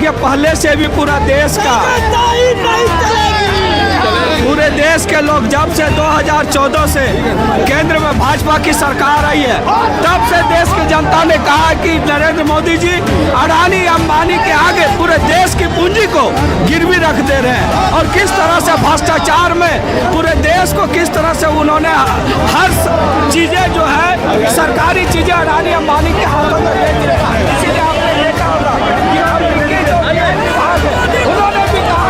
के पहले से भी पूरा देश का, पूरे देश के लोग जब से 2014 से केंद्र में भाजपा की सरकार आई है, तब से देश की जनता ने कहा कि नरेंद्र मोदी जी अडानी अंबानी के आगे पूरे देश की पूंजी को गिरवी रख दे रहे हैं। और किस तरह से भ्रष्टाचार में पूरे देश को किस तरह से उन्होंने हर चीजें जो है सरकारी चीजें अडानी अंबानी के हाथों में दे दी है। इसीलिए आपने देखा होगा कि अमेरिकी जो विभाग है उन्होंने भी कहा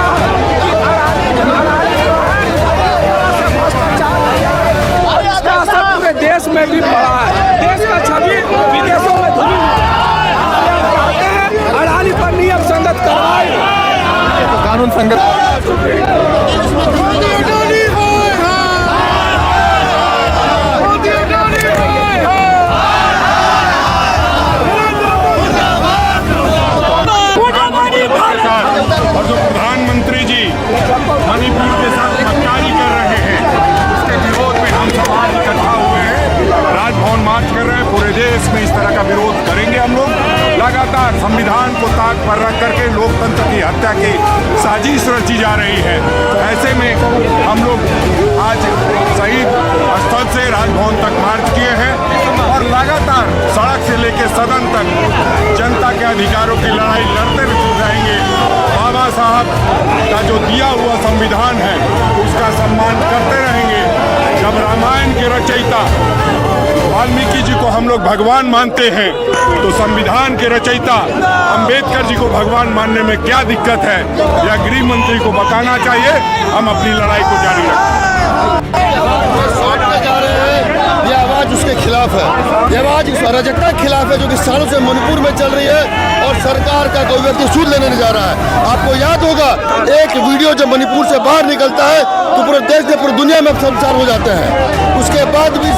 पूरे देश में भी पड़ा है। देश का छवि विदेशों में धुली है। अडानी पर नियम संगत कार्रवाई, कानून संगत और जो प्रधानमंत्री जी मणिपुर के साथ गद्दारी कर रहे हैं, उसके विरोध में हम सब आज इकट्ठा हुए हैं, राजभवन मार्च कर रहे हैं। पूरे देश में इस तरह का विरोध करेंगे हम लोग। लगातार संविधान को ताक पर रख करके लोकतंत्र की हत्या की साजिश रची जा रही है। ऐसे में हम लोग आज शहीद स्थल से राजभवन तक मार्च किए हैं और लगातार सड़क से लेकर सदन तक जनता के अधिकारों की लड़ाई लड़ते रहेंगे। बाबा साहब का जो दिया हुआ संविधान है उसका सम्मान करते रहेंगे। जब रामायण के रचयिता वाल्मीकि जी को हम लोग भगवान मानते हैं, तो संविधान के रचयिता अंबेडकर जी को भगवान मानने में क्या दिक्कत है, यह गृह मंत्री को बताना चाहिए। हम अपनी लड़ाई को जारी रखें। ये आवाज उसके खिलाफ है, ये आवाज उस अराजकता के खिलाफ है जो कि सालों से मणिपुर में चल रही है और सरकार का कोई व्यक्ति सूद लेने नहीं जा रहा है। आपको याद होगा एक वीडियो जब मणिपुर से बाहर निकलता है तो पूरे देश में पूरी दुनिया में शर्मसार हो जाते हैं। उसके बाद भी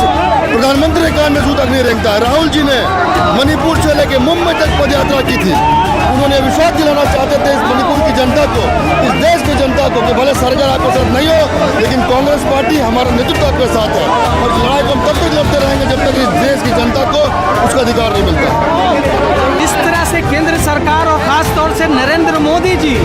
प्रधानमंत्री के कान में जूता नहीं रेंगता है। राहुल जी ने मणिपुर से लेकर मुंबई तक पद यात्रा की थी। उन्होंने विश्वास दिलाना चाहते थे इस मणिपुर की जनता को, इस देश की जनता को कि भले सरकार आपके साथ नहीं हो लेकिन कांग्रेस पार्टी हमारा नेतृत्व आपके साथ है और इस लड़ाई को हम तब तक लड़ते रहेंगे जब तक इस देश की जनता को उसका अधिकार नहीं मिलता। इस तरह से केंद्र सरकार और खास तौर से नरेंद्र मोदी जी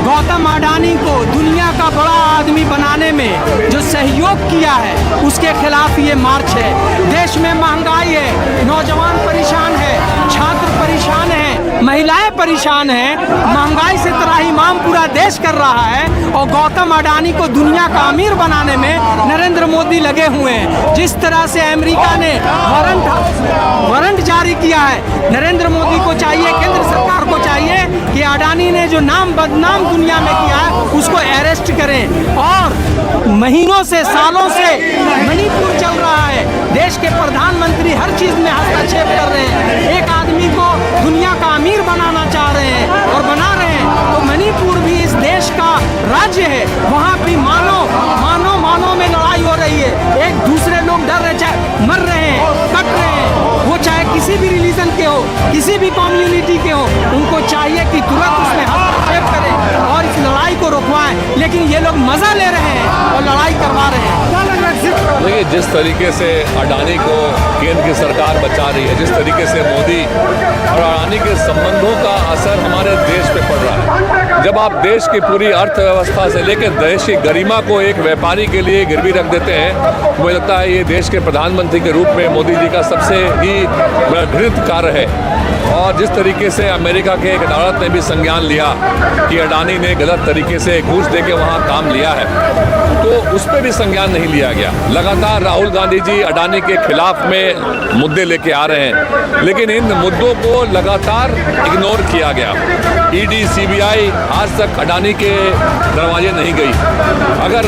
गौतम अडानी को दुनिया का बड़ा आदमी बनाने में जो सहयोग किया है उसके खिलाफ ये मार्च है। देश में महंगाई है, नौजवान परेशान है, छात्र परेशान है, महिलाएं परेशान हैं, महंगाई से त्राहिमाम पूरा देश कर रहा है और गौतम अडानी को दुनिया का अमीर बनाने में नरेंद्र मोदी लगे हुए हैं। जिस तरह से अमेरिका ने वारंट जारी किया है, नरेंद्र मोदी को चाहिए, केंद्र सरकार को चाहिए कि अडानी ने जो नाम बदनाम दुनिया में किया है उसको अरेस्ट करें। और महीनों से सालों से मणिपुर चल रहा है, देश के प्रधानमंत्री हर चीज में हस्तक्षेप कर रहे हैं, एक आदमी को दुनिया का अमीर बनाना चाह रहे हैं और बना रहे हैं। तो मणिपुर भी इस देश का राज्य है, वहाँ भी मानो में लड़ाई हो रही है। एक दूसरे लोग डर रहे, चाहे मर रहे हैं, कट रहे हैं, वो चाहे किसी भी रिलीजन के हो, किसी भी कम्युनिटी के हो, उनको चाहिए कि तुरंत उसमें हस्तक्षेप करें और इस लड़ाई को रोकवाएं। लेकिन ये लोग मजा ले रहे हैं और लड़ाई करवा रहे हैं। देखिए, जिस तरीके से अडानी को केंद्र की सरकार बचा रही है, जिस तरीके से मोदी और अडानी के संबंधों का असर हमारे देश पे पड़ रहा है। जब आप देश की पूरी अर्थव्यवस्था से लेकर देश की गरिमा को एक व्यापारी के लिए गिरवी रख देते हैं, मुझे लगता है ये देश के प्रधानमंत्री के रूप में मोदी जी का सबसे ही घृणित कार्य है। और जिस तरीके से अमेरिका के एक अदालत ने भी संज्ञान लिया कि अडानी ने गलत तरीके से घूस दे के वहाँ काम लिया है, तो उस पर भी संज्ञान नहीं लिया गया। लगातार राहुल गांधी जी अडानी के खिलाफ में मुद्दे लेके आ रहे हैं, लेकिन इन मुद्दों को लगातार इग्नोर किया गया। ईडी, सीबीआई आज तक अडानी के दरवाजे नहीं गई। अगर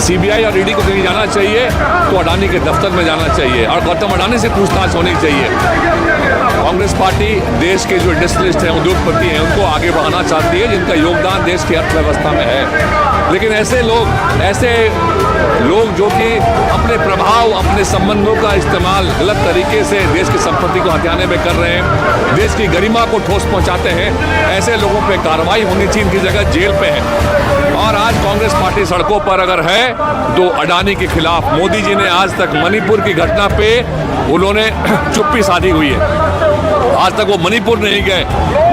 सीबीआई और ईडी को कहीं जाना चाहिए तो अडानी के दफ्तर में जाना चाहिए और गौतम अडानी से पूछताछ होनी चाहिए। कांग्रेस पार्टी देश के जो इंडस्ट्रियलिस्ट हैं, उद्योगपति हैं, उनको आगे बढ़ाना चाहती है, जिनका योगदान देश की अर्थव्यवस्था में है। लेकिन ऐसे लोग जो कि अपने प्रभाव, अपने संबंधों का इस्तेमाल गलत तरीके से देश की संपत्ति को हथियाने में कर रहे हैं, देश की गरिमा को ठोस पहुंचाते हैं, ऐसे लोगों पे कार्रवाई होनी चाहिए, इनकी जगह जेल पे है। और आज कांग्रेस पार्टी सड़कों पर अगर है तो अडानी के खिलाफ। मोदी जी ने आज तक मणिपुर की घटना पे उन्होंने चुप्पी साधी हुई है। आज तक वो मणिपुर नहीं गए,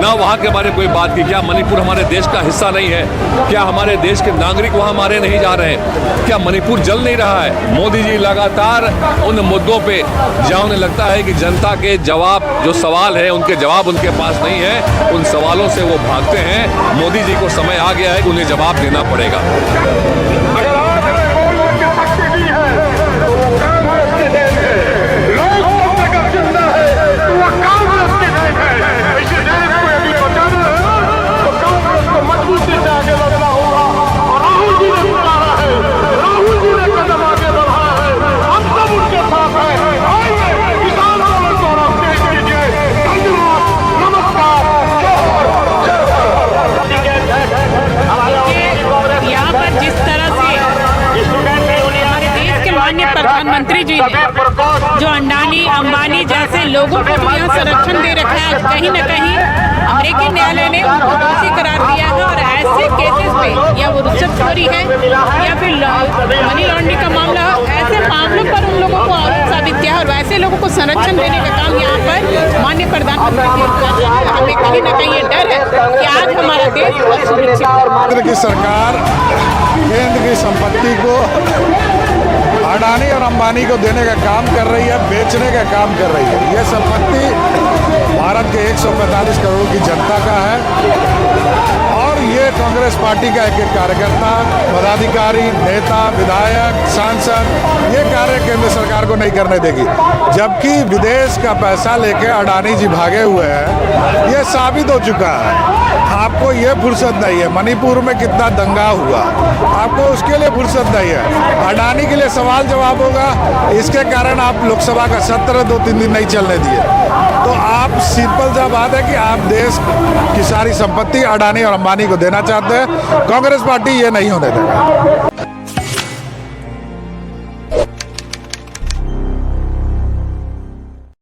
ना वहाँ के बारे में कोई बात की। क्या मणिपुर हमारे देश का हिस्सा नहीं है? क्या हमारे देश के नागरिक वहाँ मारे नहीं जा रहे हैं? क्या मणिपुर जल नहीं रहा है? मोदी जी लगातार उन मुद्दों पे जहाँ उन्हें लगता है कि जनता के जवाब, जो सवाल है उनके जवाब उनके पास नहीं है, उन सवालों से वो भागते हैं। मोदी जी को समय आ गया है कि उन्हें जवाब देना पड़ेगा। प्रधानमंत्री जी ने जो अडानी अंबानी जैसे लोगों को जो यहाँ संरक्षण दे रखा है, कहीं न कहीं अमेरिकी न्यायालय ने उनको दोषी करार दिया है। और ऐसे केसेस में या वो रुष्चतखोरी है या फिर मनी लॉन्ड्रिंग का मामला हो, ऐसे मामलों पर उन लोगों को आरोप साबित किया है और वैसे लोगों को संरक्षण देने का काम यहाँ पर माननीय प्रधानमंत्री जी कर रहे हैं। हमें कहीं न कहीं ये डर है कि आज हमारा देश सुरक्षित है। केंद्र की सरकार केंद्र की संपत्ति को अडानी और अंबानी को देने का काम कर रही है, बेचने का काम कर रही है। यह संपत्ति भारत के 145 करोड़ की जनता का है और ये कांग्रेस पार्टी का एक एक कार्यकर्ता, पदाधिकारी, नेता, विधायक, सांसद ये कार्य केंद्र सरकार को नहीं करने देगी। जबकि विदेश का पैसा लेके अडानी जी भागे हुए हैं, ये साबित हो चुका है। आपको ये फुर्सत नहीं है। मणिपुर में कितना दंगा हुआ, आपको उसके लिए फुर्सत नहीं है। अडानी के लिए सवाल जवाब होगा, इसके कारण आप लोकसभा का सत्र 2-3 दिन नहीं चलने दिए। तो आप सिंपल सा बात है कि आप देश की सारी संपत्ति अडानी और अंबानी को देना चाहते हैं। कांग्रेस पार्टी ये नहीं होने देगा।